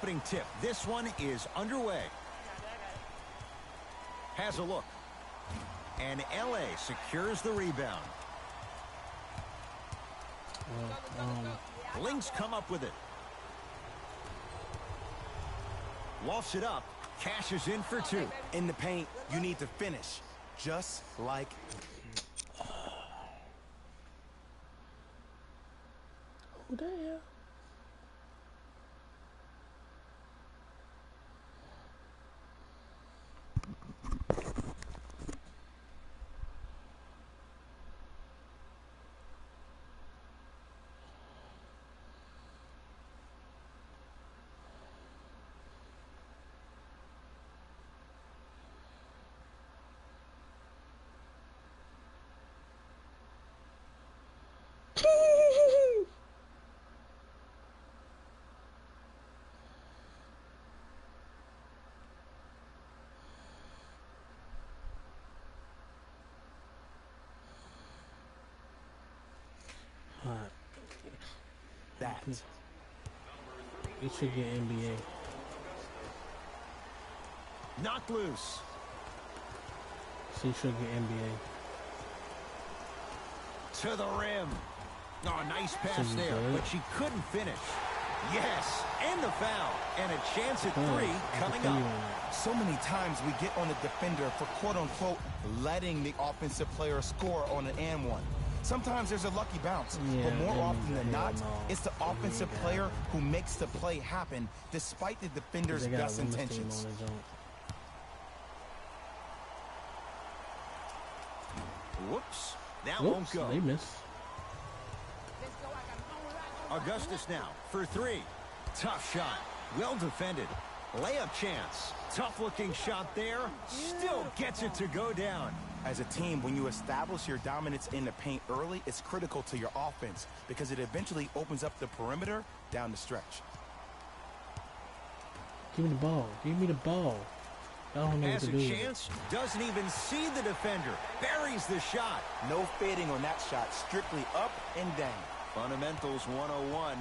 opening tip. This one is underway. Has a look. And LA secures the rebound. Lynx come up with it. Lofts it up. Cashes in for two. In the paint, you need to finish. Just like... Who the hell? that. You should get NBA. Knocked loose. So you should get NBA. To the rim. Oh, nice pass there, but she couldn't finish. Yes, and the foul. And a chance at three coming up. So many times we get on the defender for quote-unquote letting the offensive player score on an and one. Sometimes there's a lucky bounce, but more often than not, it's the offensive player who makes the play happen despite the defender's best intentions. Whoops, that won't go. They miss. Augustus now for three. Tough shot, well defended. Layup chance. Tough looking shot there. Still gets it to go down. As a team, when you establish your dominance in the paint early, it's critical to your offense because it eventually opens up the perimeter down the stretch. Give me the ball. Give me the ball. I don't know what to do. Has a chance. Doesn't even see the defender. Buries the shot. No fading on that shot. Strictly up and down. Fundamentals 101.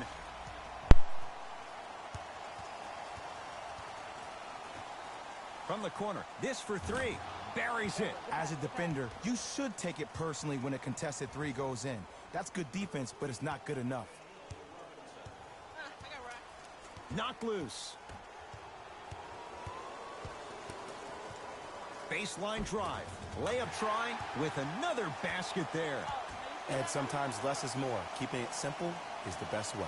From the corner. This for three. Buries it. As a defender, you should take it personally when a contested three goes in. That's good defense, but it's not good enough. Knocked loose. Baseline drive. Layup try with another basket there. And sometimes less is more. Keeping it simple is the best way.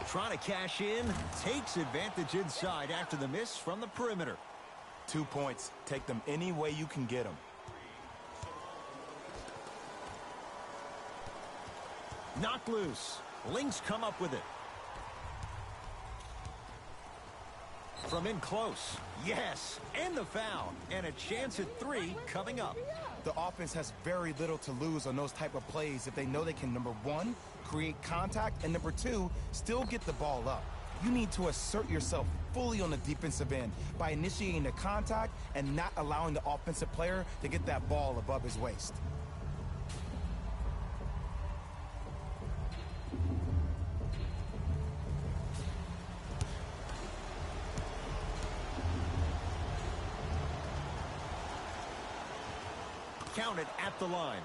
Trying to cash in, takes advantage inside after the miss from the perimeter. 2 points. Take them any way you can get them. Knocked loose. Lynx come up with it. From in close. Yes, and the foul. And a chance at three coming up. The offense has very little to lose on those type of plays if they know they can, number one, create contact, and number two, still get the ball up. You need to assert yourself fully on the defensive end by initiating the contact and not allowing the offensive player to get that ball above his waist. Counted at the line.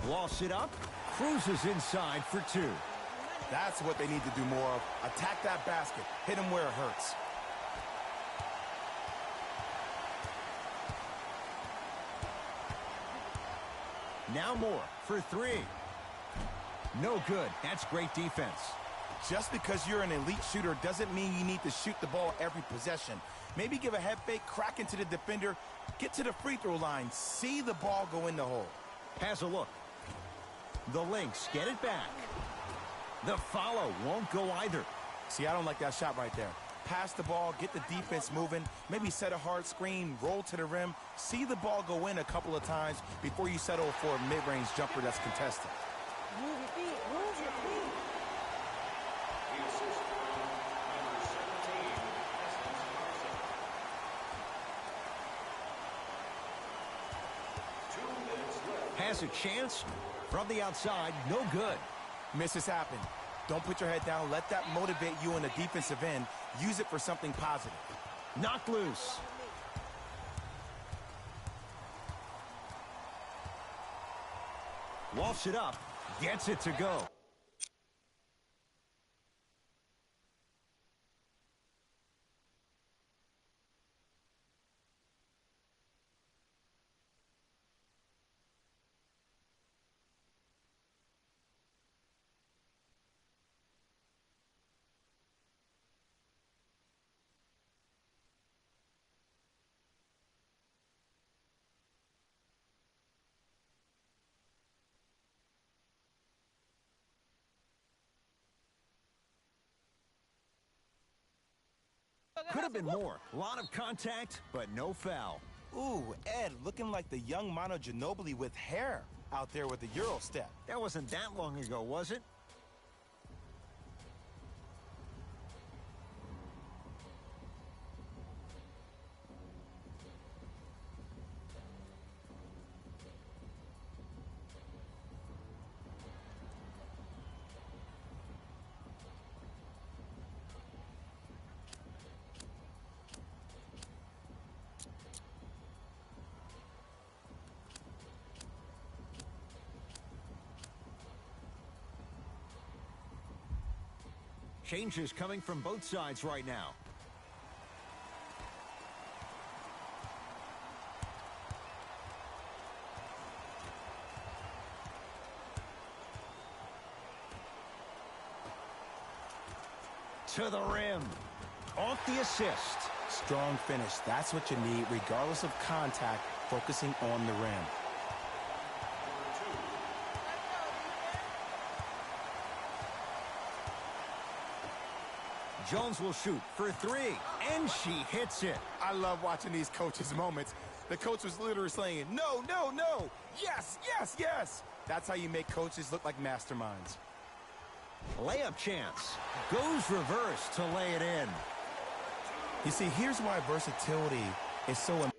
Lost it up. Cruises inside for two. That's what they need to do more of. Attack that basket. Hit him where it hurts. Now more for three. No good. That's great defense. Just because you're an elite shooter doesn't mean you need to shoot the ball every possession. Maybe give a head fake, crack into the defender, get to the free throw line, see the ball go in the hole. Has a look. The Lynx get it back. The follow won't go either. See, I don't like that shot right there. Pass the ball, get the defense moving, maybe set a hard screen, roll to the rim, see the ball go in a couple of times before you settle for a mid-range jumper that's contested. Move your feet, move your feet. Has a chance from the outside. No good. Misses happen. Don't put your head down. Let that motivate you on the defensive end. Use it for something positive. Knocked loose. Walks it up. Gets it to go. Could have been more. A lot of contact, but no foul. Ooh, Ed, looking like the young Manu Ginobili with hair out there with the Euro step. That wasn't that long ago, was it? Changes coming from both sides right now. To the rim. Off the assist. Strong finish. That's what you need, regardless of contact, focusing on the rim. Jones will shoot for three, and she hits it. I love watching these coaches' moments. The coach was literally saying, no, no, no, yes, yes, yes. That's how you make coaches look like masterminds. Layup chance. Goes reverse to lay it in. You see, here's why versatility is so important.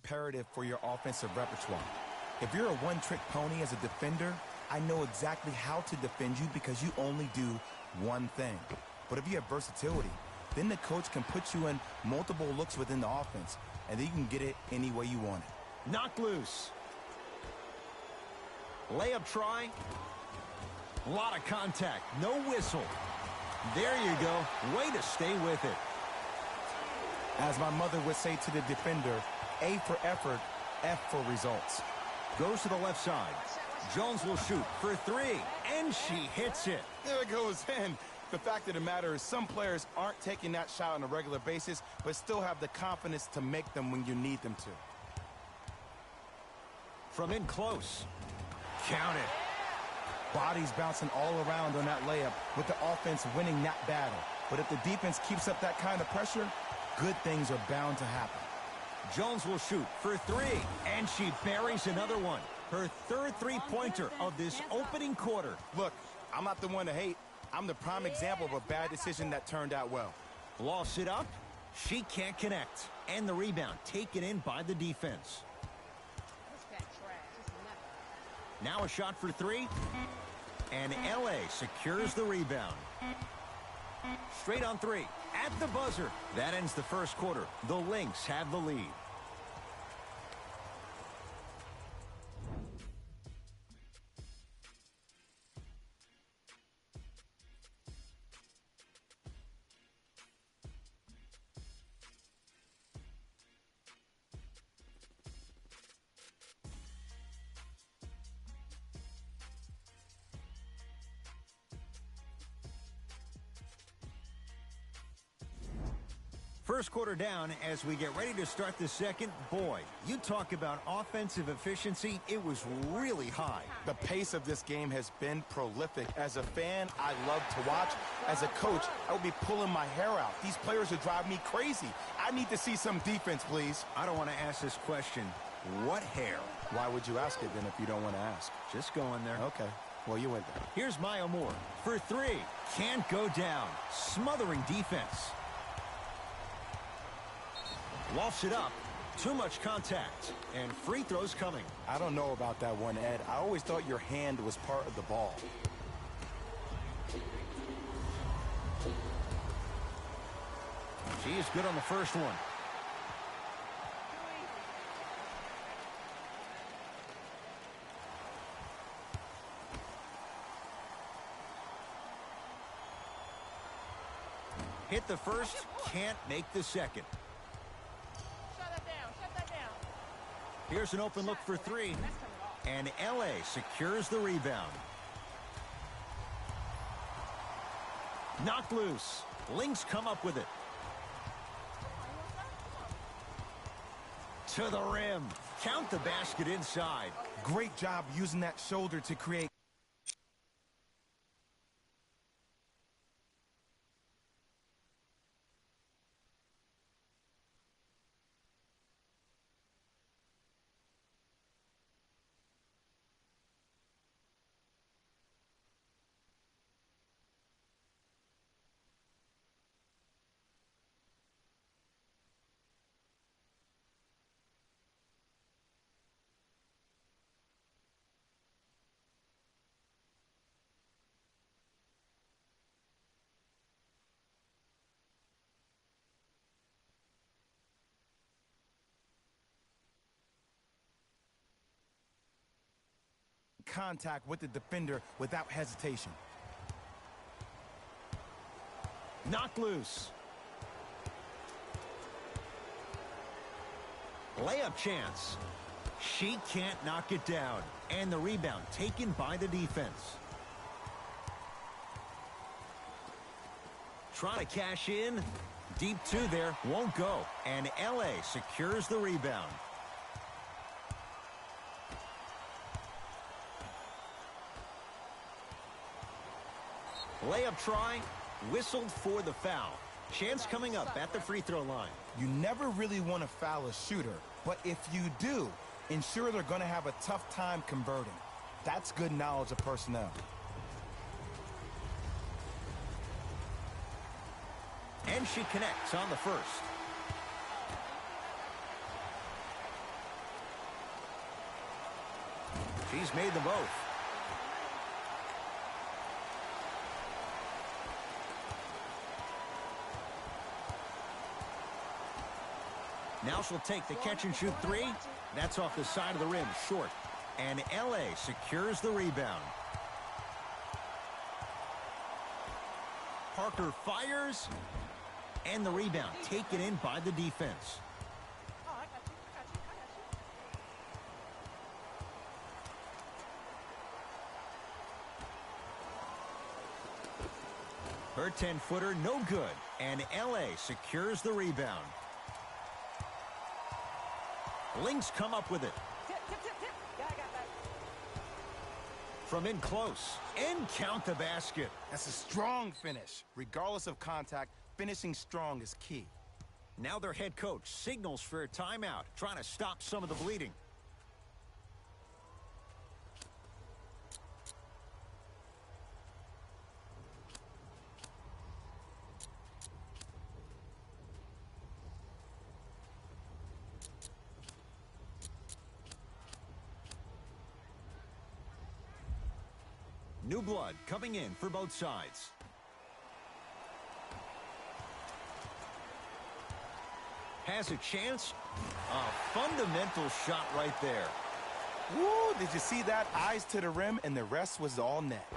Imperative for your offensive repertoire. If you're a one-trick pony as a defender, I know exactly how to defend you because you only do one thing. But if you have versatility, then the coach can put you in multiple looks within the offense, and then you can get it any way you want it. Knocked loose. Layup try. A lot of contact. No whistle. There you go. Way to stay with it. As my mother would say to the defender, A for effort, F for results. Goes to the left side. Jones will shoot for three, and she hits it. There it goes in. The fact of the matter is some players aren't taking that shot on a regular basis, but still have the confidence to make them when you need them to. From in close. Count it. Bodies bouncing all around on that layup with the offense winning that battle. But if the defense keeps up that kind of pressure, good things are bound to happen. Jones will shoot for three, and she buries another one. Her third three-pointer of this opening quarter. Look, I'm not the one to hate. I'm the prime example of a bad decision that turned out well. Lost it up. She can't connect. And the rebound taken in by the defense. Now a shot for three. And LA secures the rebound. Straight on three. At the buzzer. That ends the first quarter. The Lynx have the lead. First quarter down as we get ready to start the second. Boy, you talk about offensive efficiency. It was really high. The pace of this game has been prolific. As a fan, I love to watch. As a coach, I would be pulling my hair out. These players are driving me crazy. I need to see some defense, please. I don't want to ask this question. What hair? Why would you ask it then if you don't want to ask? Just going there. Okay. Well, you went there. Here's Maya Moore for three. Can't go down. Smothering defense. Lofts it up. Too much contact. And free throws coming. I don't know about that one, Ed. I always thought your hand was part of the ball. She is good on the first one. Hit the first, can't make the second. Shut that down. Shut that down. Here's an open look for three. That's coming off. And LA secures the rebound. Knocked loose. Lynx come up with it. To the rim. Count the basket inside. Great job using that shoulder to create. Contact with the defender without hesitation. Knocked loose. Layup chance. She can't knock it down. And the rebound taken by the defense. Trying to cash in. Deep two there. Won't go. And LA secures the rebound. Layup try, whistled for the foul. Chance coming up at the free throw line. You never really want to foul a shooter, but if you do, ensure they're going to have a tough time converting. That's good knowledge of personnel. And she connects on the first. She's made them both. Now she'll take the catch-and-shoot three. That's off the side of the rim, short. And LA secures the rebound. Parker fires. And the rebound taken in by the defense. Oh, I got you. I got you. I got you. Her 10-footer, no good. And LA secures the rebound. Lynx come up with it. Tip, tip, tip, tip. Yeah, I got that. From in close. And count the basket. That's a strong finish. Regardless of contact, finishing strong is key. Now their head coach signals for a timeout, trying to stop some of the bleeding. New blood coming in for both sides. Has a chance. A fundamental shot right there. Woo! Did you see that? Eyes to the rim, and the rest was all net.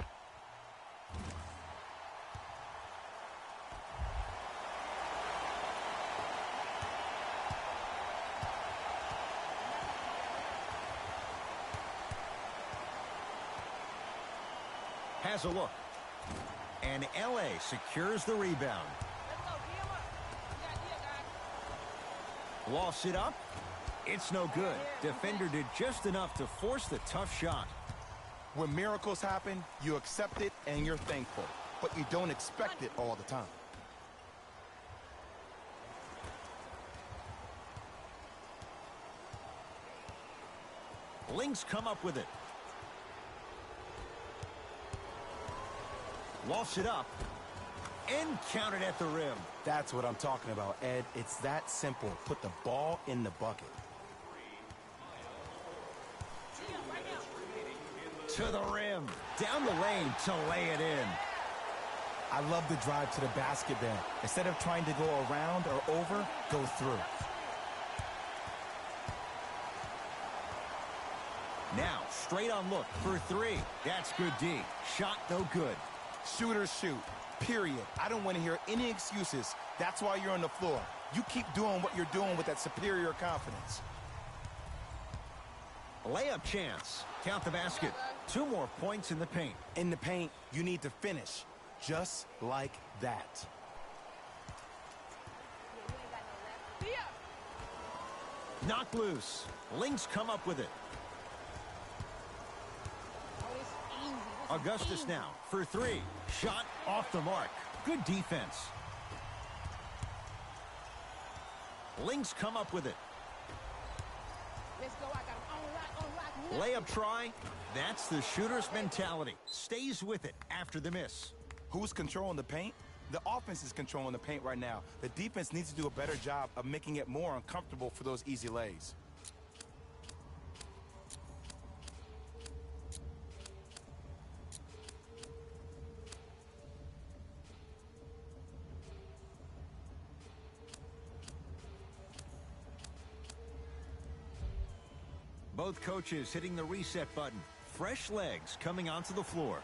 Has a look. And LA secures the rebound. Let's go. Get him up. Yeah, Lost it up. It's no good. Defender did just enough to force the tough shot. When miracles happen, you accept it and you're thankful. But you don't expect it all the time. Lynx come up with it. Lost it up. And counted at the rim. That's what I'm talking about, Ed. It's that simple. Put the ball in the bucket. To the rim. Down the lane to lay it in. I love the drive to the basket there. Instead of trying to go around or over, go through. Now, straight on look for three. That's good D. Shot no good. Shooters shoot. Period. I don't want to hear any excuses. That's why you're on the floor. You keep doing what you're doing with that superior confidence. Layup chance. Count the basket. 2 more points in the paint. In the paint, you need to finish. Just like that. Knocked loose. Lynx come up with it. Augustus now for three. Shot off the mark. Good defense. Lynx come up with it. Let's go. I got him on lock. Layup try. That's the shooter's mentality. Stays with it after the miss. Who's controlling the paint? The offense is controlling the paint right now. The defense needs to do a better job of making it more uncomfortable for those easy lays. Both coaches hitting the reset button. Fresh legs coming onto the floor.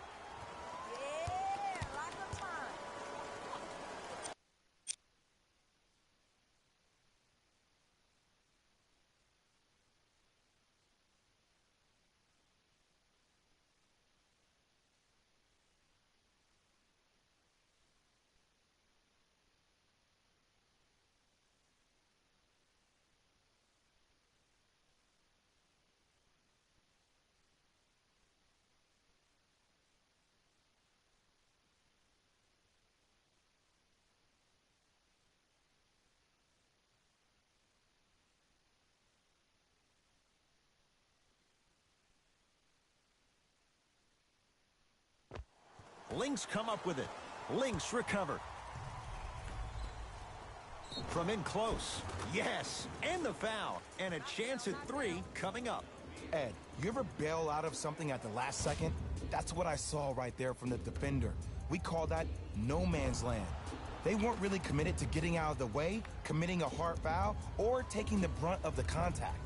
Lynx come up with it. Lynx recover. From in close. Yes. And the foul. And a chance at three coming up. Ed, you ever bail out of something at the last second? That's what I saw right there from the defender. We call that no man's land. They weren't really committed to getting out of the way, committing a hard foul, or taking the brunt of the contact.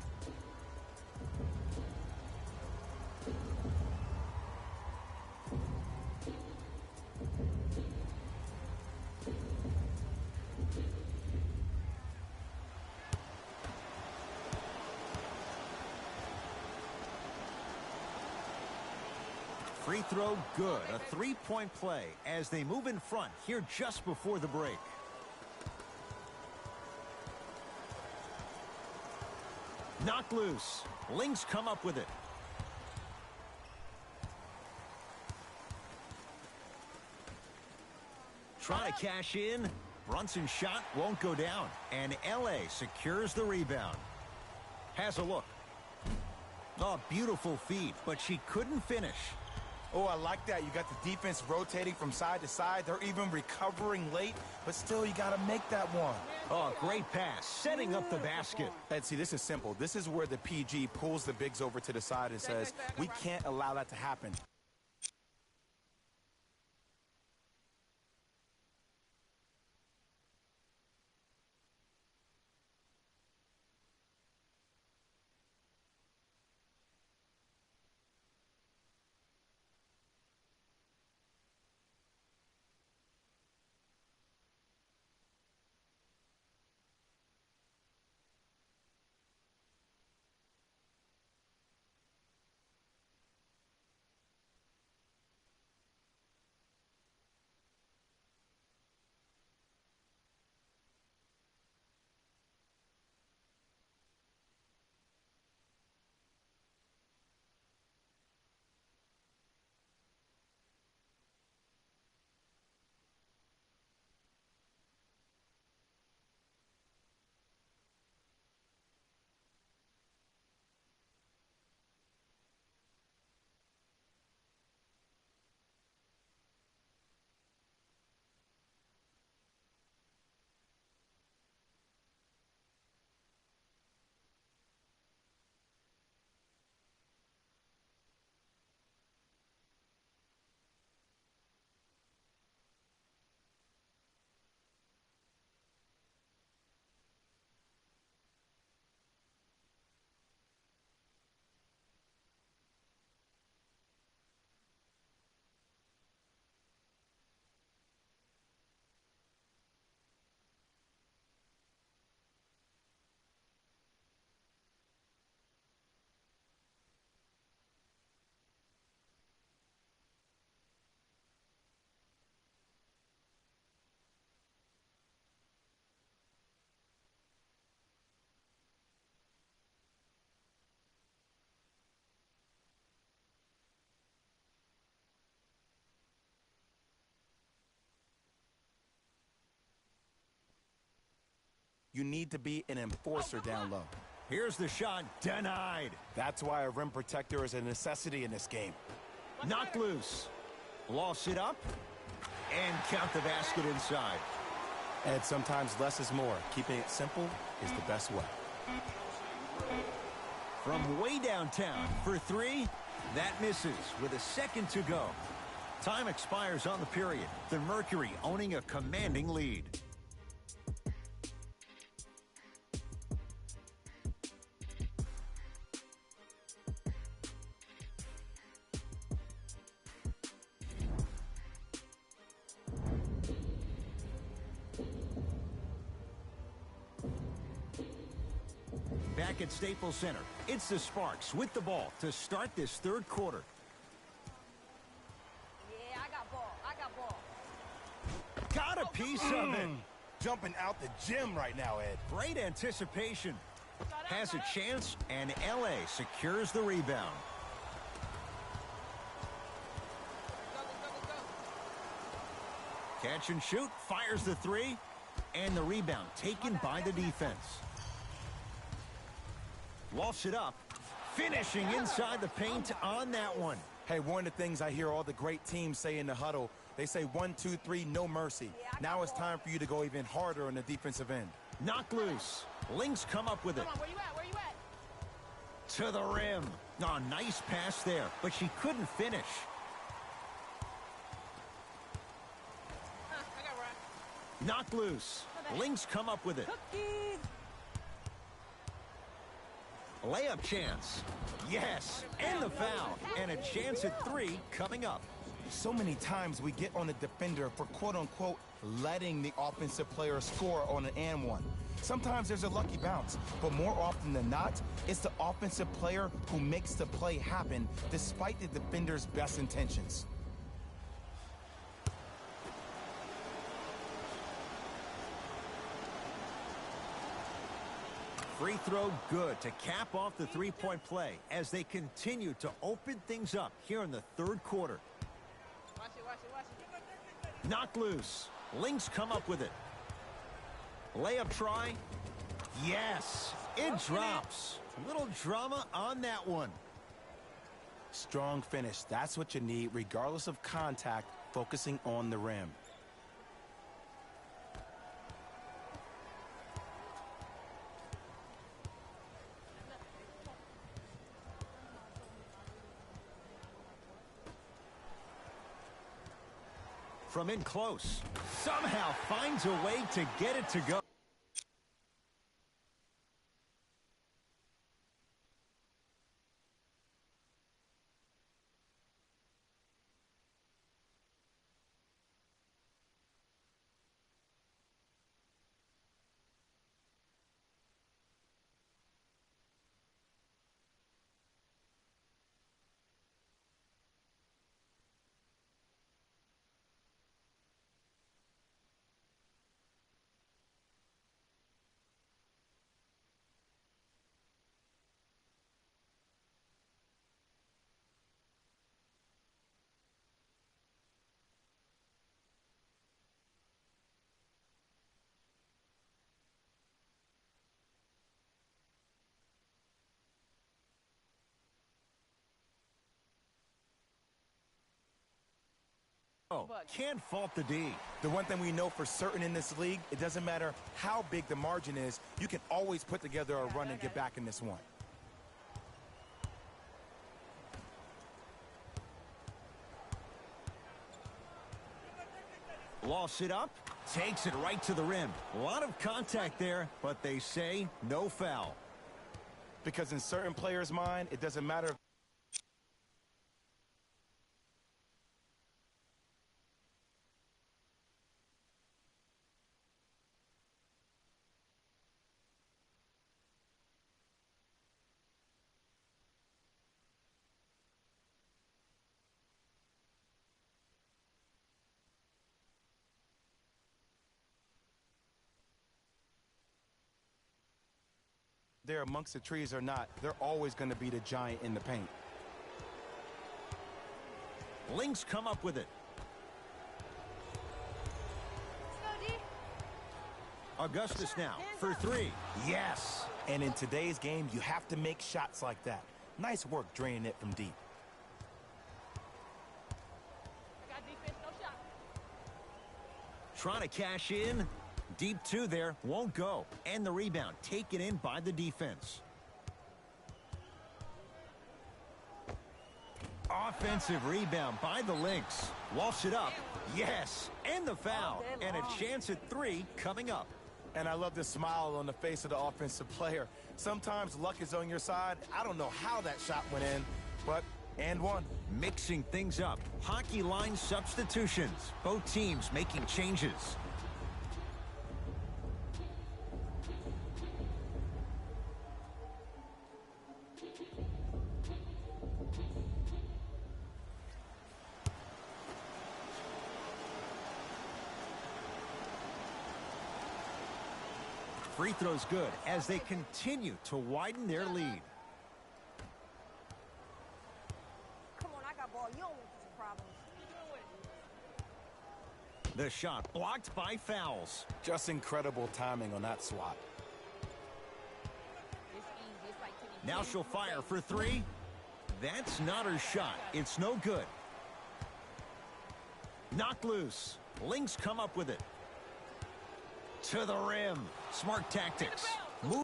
Free throw good. A three-point play as they move in front here just before the break. Knocked loose. Lynx come up with it. Trying to cash in. Brunson's shot won't go down. And LA secures the rebound. Has a look. Oh, beautiful feed, but she couldn't finish. Oh, I like that. You got the defense rotating from side to side. They're even recovering late, but still, you got to make that one. Oh, great pass, setting up the basket. And see, this is simple. This is where the PG pulls the bigs over to the side and says, we can't allow that to happen. You need to be an enforcer down low. Here's the shot, denied. That's why a rim protector is a necessity in this game. Knocked loose. Lost it up. And count the basket inside. And sometimes less is more. Keeping it simple is the best way. From way downtown for three, that misses with a second to go. Time expires on the period. The Mercury owning a commanding lead. Back at Staples Center, it's the Sparks with the ball to start this third quarter. Yeah, I got ball. I got ball. Got a piece of it. Jumping out the gym right now, Ed. Great anticipation. Has a chance, and LA secures the rebound. Catch and shoot, fires the three, and the rebound taken by the defense. Walsh it up, finishing inside the paint on that one. Hey, one of the things I hear all the great teams say in the huddle, they say 1, 2, 3, no mercy. Now it's time for you to go even harder on the defensive end. Knocked loose. Lynx come up with it. Come on, where you at? Where you at? To the rim. Oh, nice pass there, but she couldn't finish. I got right. Knocked loose. Lynx come up with it. Cookies. Layup chance. Yes, and the foul. And a chance at three coming up. So many times we get on the defender for quote-unquote letting the offensive player score on an and one. Sometimes there's a lucky bounce, but more often than not, it's the offensive player who makes the play happen despite the defender's best intentions. Free throw good to cap off the three-point play as they continue to open things up here in the third quarter. Watch it, watch it, watch it. Knocked loose. Lynx come up with it. Layup try. Yes, it drops. Little drama on that one. Strong finish. That's what you need, regardless of contact, focusing on the rim. From in close, somehow finds a way to get it to go. Oh, can't fault the D. The one thing we know for certain in this league, it doesn't matter how big the margin is, you can always put together a run and get back in this one. Lost it up, takes it right to the rim. A lot of contact there, but they say no foul. Because in certain players' mind, it doesn't matter. They're amongst the trees or not, they're always going to be the giant in the paint. Lynx come up with it. Let's go, D. Augustus now for three. Yes. And in today's game, you have to make shots like that. Nice work draining it from deep. I got defense, no shot. Trying to cash in. Deep two there. Won't go. And the rebound taken in by the defense. Offensive rebound by the Lynx. Walsh it up. Yes. And the foul. And a chance at three coming up. And I love the smile on the face of the offensive player. Sometimes luck is on your side. I don't know how that shot went in, but and one. Mixing things up. Hockey line substitutions. Both teams making changes. Free throw's good as they continue to widen their lead. Come on, I got ball. You don't want some problems. The shot blocked by fouls. Just incredible timing on that swat. It's easy. It's like taking Now she'll fire for three. That's not her shot. It's no good. Knocked loose. Lynx come up with it. To the rim. Smart tactics. Move.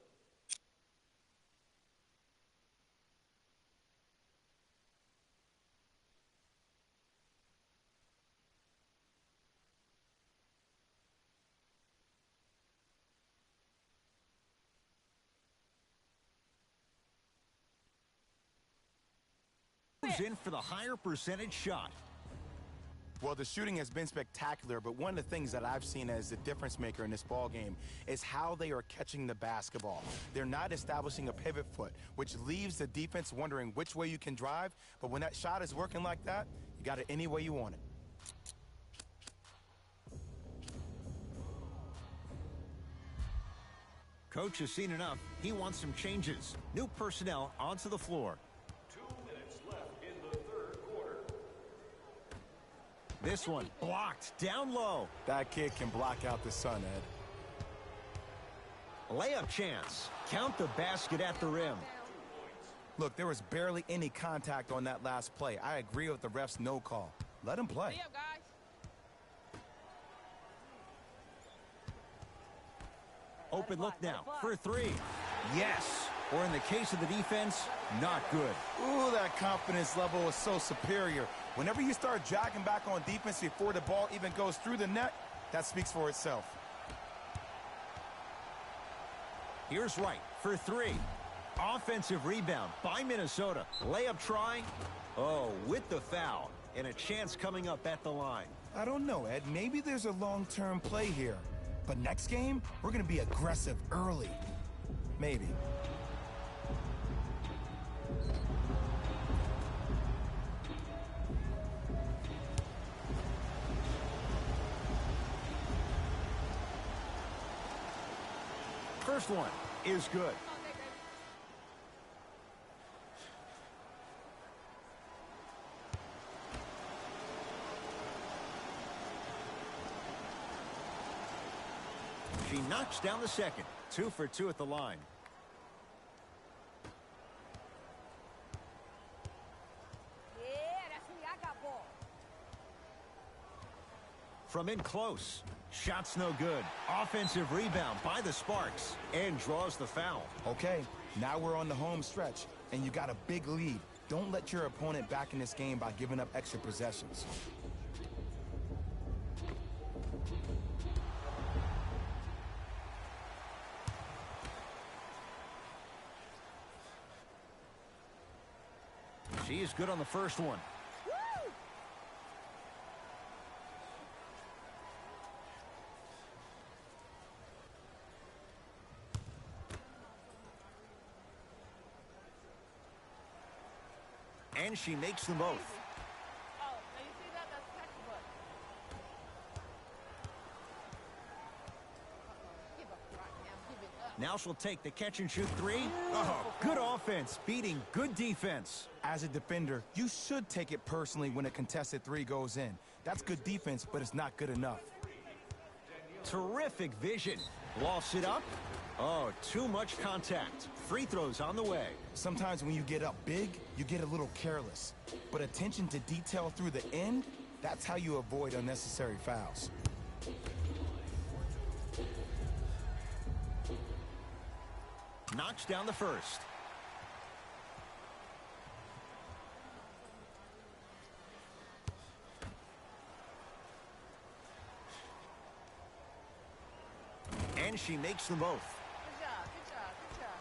Moves in for the higher percentage shot. Well, the shooting has been spectacular, but one of the things that I've seen as the difference maker in this ball game is how they are catching the basketball. They're not establishing a pivot foot, which leaves the defense wondering which way you can drive, but when that shot is working like that, you got it any way you want it. Coach has seen enough. He wants some changes. New personnel onto the floor. 2 minutes left in the third quarter. This one blocked down low. That kid can block out the sun, Ed. Layup chance. Count the basket at the rim. Look, there was barely any contact on that last play. I agree with the ref's no call. Let him play. Hurry up, guys. Open look now for three. Yes. Or in the case of the defense, not good. Ooh, that confidence level is so superior. Whenever you start jogging back on defense before the ball even goes through the net, that speaks for itself. Here's Wright for three. Offensive rebound by Minnesota. Layup try. Oh, with the foul. And a chance coming up at the line. I don't know, Ed. Maybe there's a long-term play here. But next game, we're going to be aggressive early. Maybe. First one is good. She knocks down the second. 2 for 2 at the line. Yeah, that's me. I got ball. From in close. Shot's no good. Offensive rebound by the Sparks. And draws the foul. Okay, now we're on the home stretch, and you got a big lead. Don't let your opponent back in this game by giving up extra possessions. She is good on the first one. Woo! And she makes them both. Oh, now you see that? That's textbook. Give up right now. Give it up. Now she'll take the catch and shoot three. Oh, good offense beating good defense. As a defender, you should take it personally when a contested three goes in. That's good defense, but it's not good enough. Terrific vision. Lost it up. Oh, too much contact. Free throws on the way. Sometimes when you get up big, you get a little careless. But attention to detail through the end, that's how you avoid unnecessary fouls. Knocks down the first. And she makes them both. Good job, good job, good job.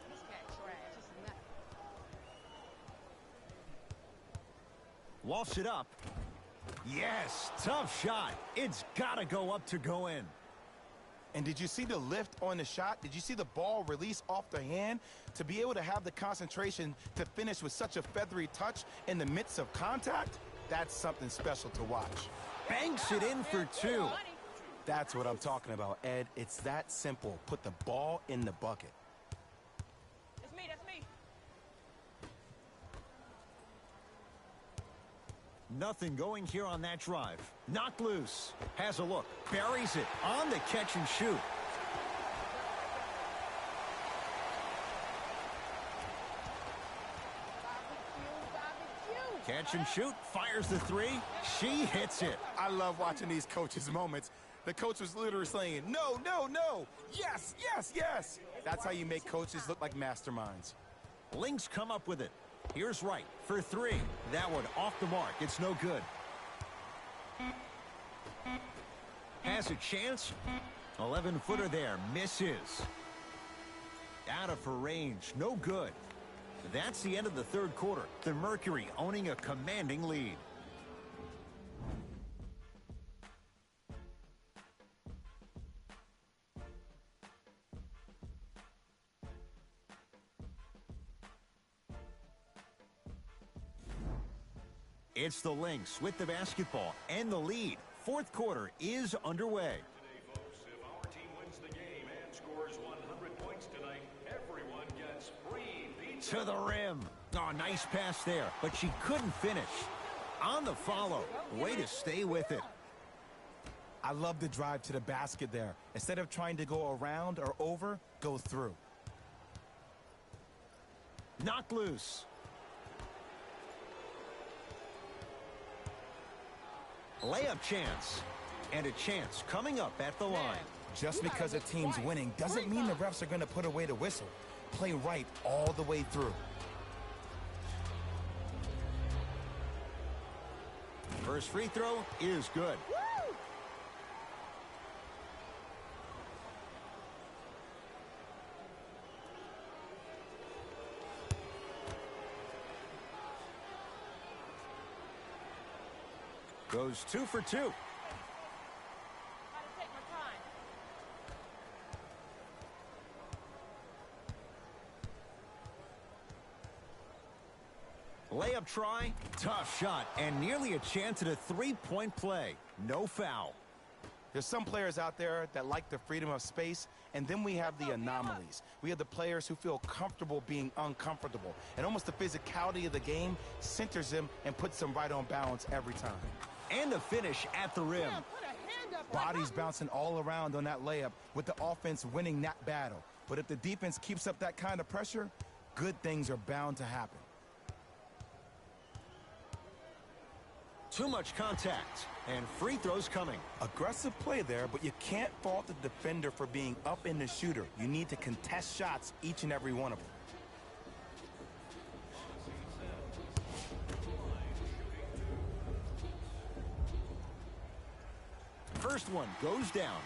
This cat trash. It's nothing. Lofts it up. Yes, tough shot. It's got to go up to go in. And did you see the lift on the shot? Did you see the ball release off the hand? To be able to have the concentration to finish with such a feathery touch in the midst of contact, that's something special to watch. Banks it in for two. That's what I'm talking about, Ed. It's that simple. Put the ball in the bucket. That's me, that's me. Nothing going here on that drive. Knocked loose. Has a look. Buries it on the catch and shoot. Barbecue. Catch and shoot. Fires the three. She hits it. I love watching these coaches' moments. The coach was literally saying, no, no, no. Yes, yes, yes. That's how you make coaches look like masterminds. Lynx come up with it. Here's Wright for three. That one off the mark. It's no good. Has a chance. 11-footer there. Misses. Out of her range. No good. That's the end of the third quarter. The Mercury owning a commanding lead. It's the Lynx with the basketball and the lead. Fourth quarter is underway. Today, folks, if our team wins the game and scores 100 points tonight, everyone gets free pizza. To the rim. Oh, nice pass there, but she couldn't finish. On the follow. Way to stay with it. I love the drive to the basket there. Instead of trying to go around or over, go through. Knocked loose. Layup chance. And a chance coming up at the line. Just because a team's winning doesn't mean the refs are going to put away the whistle. Play right all the way through. First free throw is good. Goes 2 for 2. Gotta take my time. Layup try, tough shot, and nearly a chance at a three-point play. No foul. There's some players out there that like the freedom of space, and then we have the anomalies. We have the players who feel comfortable being uncomfortable, and almost the physicality of the game centers them and puts them right on balance every time. And a finish at the rim. Yeah, put a hand up. Bodies bouncing all around on that layup with the offense winning that battle. But if the defense keeps up that kind of pressure, good things are bound to happen. Too much contact, and free throws coming. Aggressive play there, but you can't fault the defender for being up in the shooter. You need to contest shots, each and every one of them. First one goes down.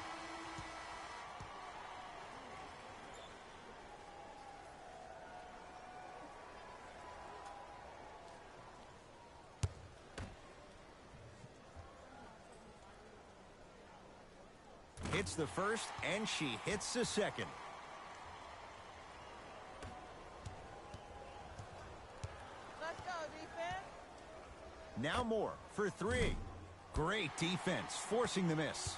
Hits the first, and she hits the second. Let's go, defense. Now more for three. Great defense, forcing the miss.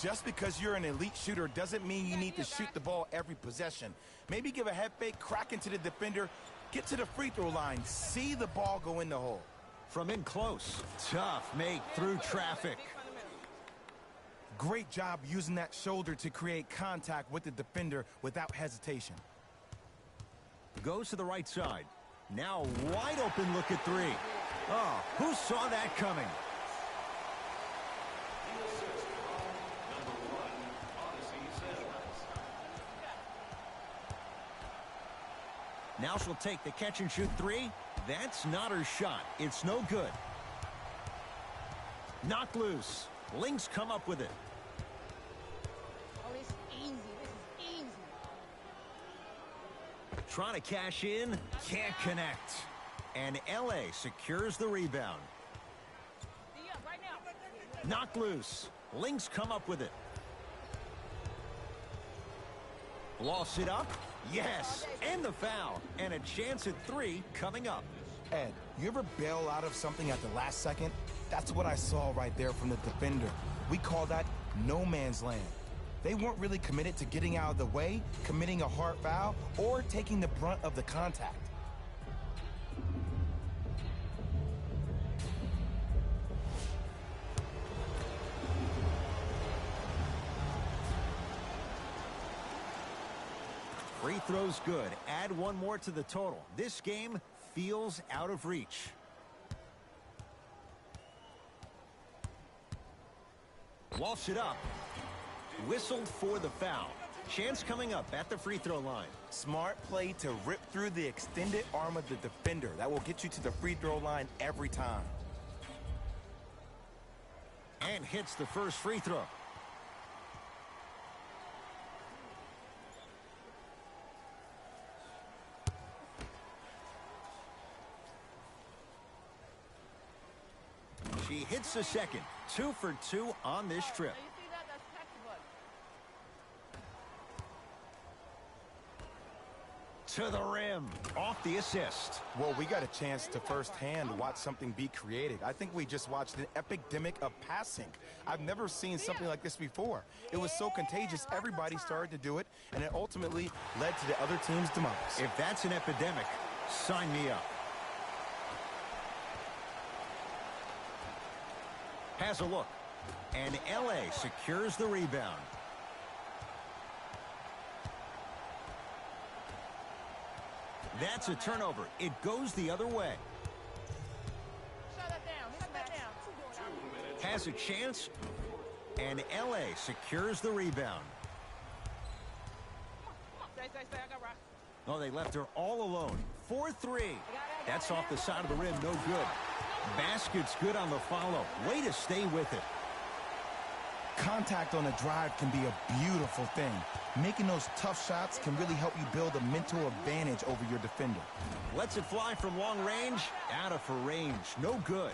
Just because you're an elite shooter doesn't mean you need to shoot the ball every possession. Maybe give a head fake, crack into the defender, get to the free throw line, see the ball go in the hole. from in close. Tough make through traffic. Great job using that shoulder to create contact with the defender without hesitation. Goes to the right side. Now wide open look at three. Oh, who saw that coming? Now she'll take the catch and shoot three. That's not her shot. It's no good. Knocked loose. Lynx come up with it. Oh, this is easy. This is easy. Trying to cash in. Can't connect. And LA secures the rebound. D up right now. Knocked loose. Lynx come up with it. Lost it up. Yes. And the foul. And a chance at three coming up. Ed, you ever bail out of something at the last second? That's what I saw right there from the defender. We call that no man's land. They weren't really committed to getting out of the way, committing a hard foul, or taking the brunt of the contact. Free throw's good. Add one more to the total. This game feels out of reach. Walsh it up. Whistled for the foul. Chance coming up at the free throw line. Smart play to rip through the extended arm of the defender. That will get you to the free throw line every time. And hits the first free throw. She hits the second. 2 for 2 on this trip. You see that? That's textbook. To the rim. Off the assist. Well, we got a chance to firsthand watch something be created. I think we just watched an epidemic of passing. I've never seen something like this before. It was so contagious, everybody started to do it, and it ultimately led to the other team's demise. If that's an epidemic, sign me up. Has a look. And LA secures the rebound. That's a turnover. It goes the other way. Shut that down. Shut that down. Has a chance. And LA secures the rebound. Stay, I got rock. Oh, they left her all alone. 4-3. That's off the side of the rim. No good. Basket's good on the follow. Way to stay with it. Contact on a drive can be a beautiful thing. Making those tough shots can really help you build a mental advantage over your defender. Lets it fly from long range. Out of her range. No good.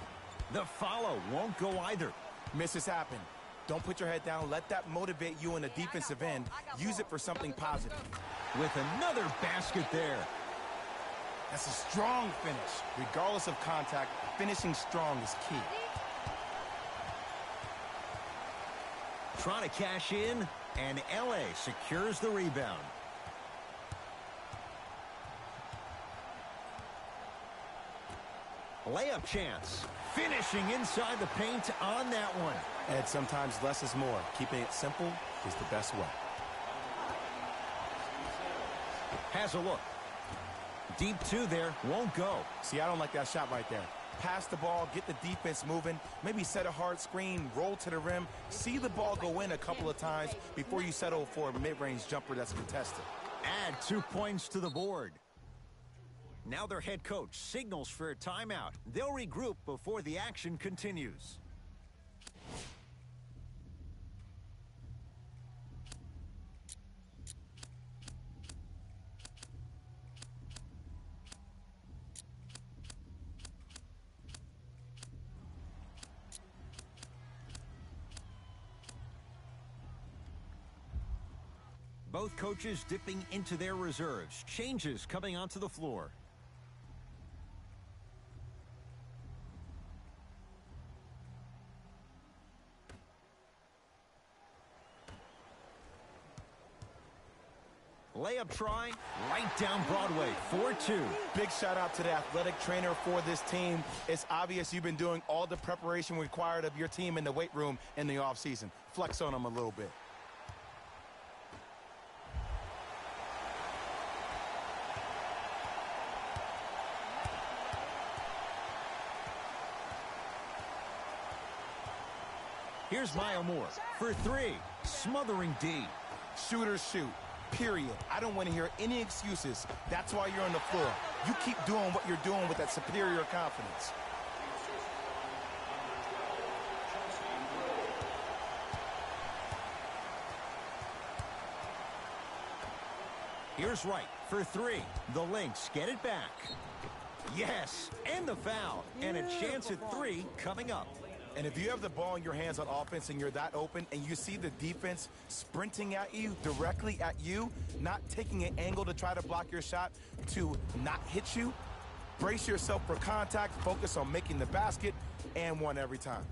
The follow won't go either. Misses happen. Don't put your head down. Let that motivate you in the defensive end. Use it for something positive. With another basket there. That's a strong finish. Regardless of contact, finishing strong is key. Trying to cash in, and LA secures the rebound. Layup chance. Finishing inside the paint on that one. And sometimes less is more. Keeping it simple is the best way. Has a look. Deep two there. Won't go. See, I don't like that shot right there. Pass the ball, get the defense moving, maybe set a hard screen, roll to the rim, see the ball go in a couple of times before you settle for a mid-range jumper that's contested. Add 2 points to the board. Now their head coach signals for a timeout. They'll regroup before the action continues. Both coaches dipping into their reserves. Changes coming onto the floor. layup try right down Broadway, 4-2. Big shout out to the athletic trainer for this team. It's obvious you've been doing all the preparation required of your team in the weight room in the offseason. Flex on them a little bit. Here's Maya Moore for three, smothering D. Shooters shoot, period. I don't want to hear any excuses. That's why you're on the floor. You keep doing what you're doing with that superior confidence. Here's Wright for three. The Lynx get it back. Yes, and the foul. And a chance at three coming up. And if you have the ball in your hands on offense and you're that open and you see the defense sprinting at you, directly at you, not taking an angle to try to block your shot to not hit you, brace yourself for contact, focus on making the basket, and one every time.